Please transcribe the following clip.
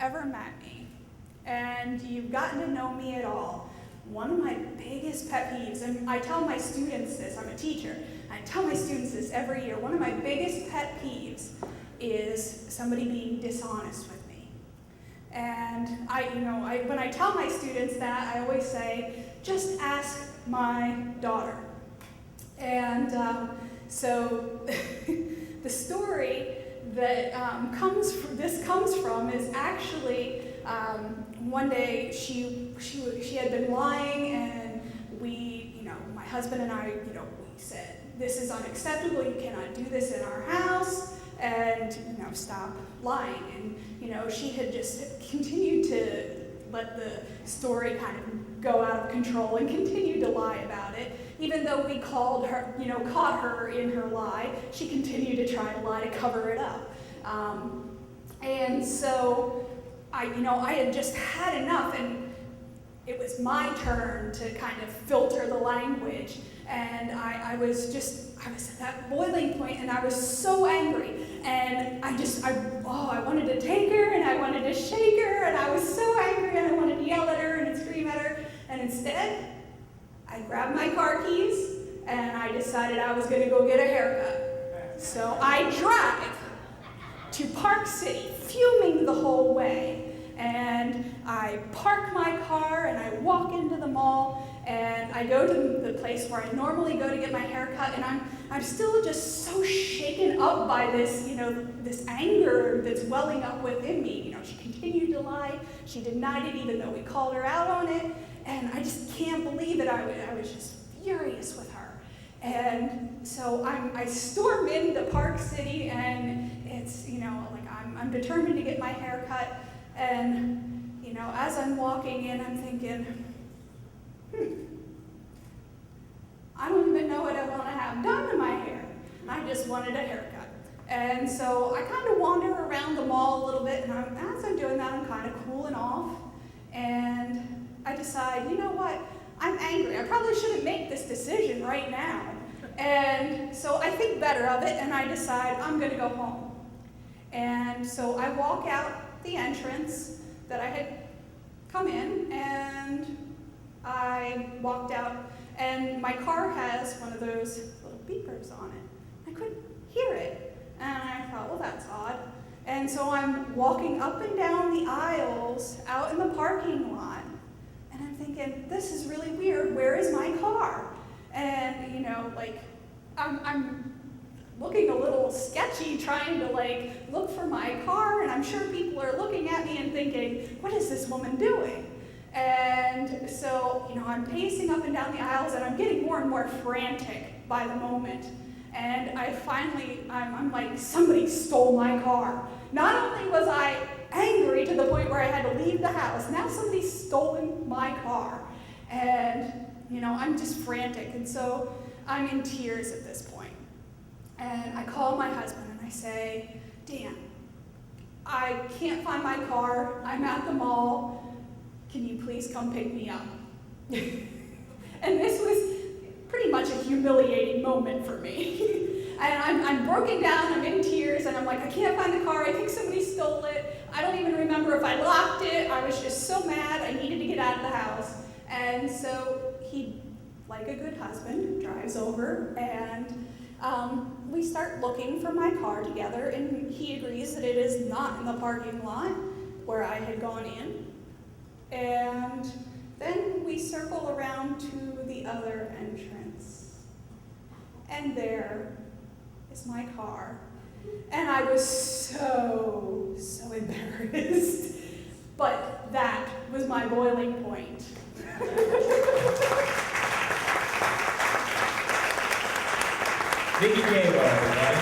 ever met me, and you've gotten to know me at all, one of my biggest pet peeves, and I tell my students this, I'm a teacher, I tell my students this every year, one of my biggest pet peeves is somebody being dishonest with me. And when I tell my students that, I always say, just ask my daughter. And so the story that this comes from is actually one day she had been lying, and my husband and I, we said, this is unacceptable, you cannot do this in our house, and stop lying. And she had just continued to let the story kind of go out of control and continued to lie about it. Even though we caught her in her lie, she continued to try to lie to cover it up. And so I had just had enough, and it was my turn to kind of filter the language. And I was at that boiling point, and I was so angry. And I wanted to take her, and I wanted to shake her, and I was so angry, and I wanted to yell at her and scream at her. And instead, I grabbed my car keys, and I decided I was going to go get a haircut. So I drive to Park City, fuming the whole way. And I park my car, and I walk into the mall, and I go to the place where I normally go to get my hair cut, and I'm still just so shaken up by this, this anger that's welling up within me. She continued to lie. She denied it even though we called her out on it, and I just can't believe it. I was just furious with her. And so I storm into Park City, and it's, I'm determined to get my hair cut. And, as I'm walking in, I'm thinking, I don't even know what I want to have done to my hair. I just wanted a haircut. And so I kind of wander around the mall a little bit, and as I'm doing that, I'm kind of cooling off. And I decide, you know what? I'm angry. I probably shouldn't make this decision right now. And so I think better of it, and I decide I'm going to go home. And so I walk out the entrance that I had come in, and I walked out, and my car has one of those little beepers on it. I couldn't hear it, and I thought, well, that's odd. And so I'm walking up and down the aisles out in the parking lot, and I'm thinking, this is really weird. Where is my car? And, I'm looking a little sketchy, trying to look for my car, and I'm sure people are looking at me and thinking, what is this woman doing? And so, I'm pacing up and down the aisles, and I'm getting more and more frantic by the moment. And I'm like, somebody stole my car. Not only was I angry to the point where I had to leave the house, now somebody's stolen my car. And, I'm just frantic. And so I'm in tears at this point. And I call my husband and I say, Dan, I can't find my car. I'm at the mall. Can you please come pick me up? And this was pretty much a humiliating moment for me. And I'm broken down, I'm in tears, and I'm like, I can't find the car. I think somebody stole it. I don't even remember if I locked it. I was just so mad. I needed to get out of the house. And so he, like a good husband, drives over, and we start looking for my car together, and he agrees that it is not in the parking lot where I had gone in. And then we circle around to the other entrance, and there is my car. And I was so embarrassed. But that was my boiling point. Vicki Gabow, everybody.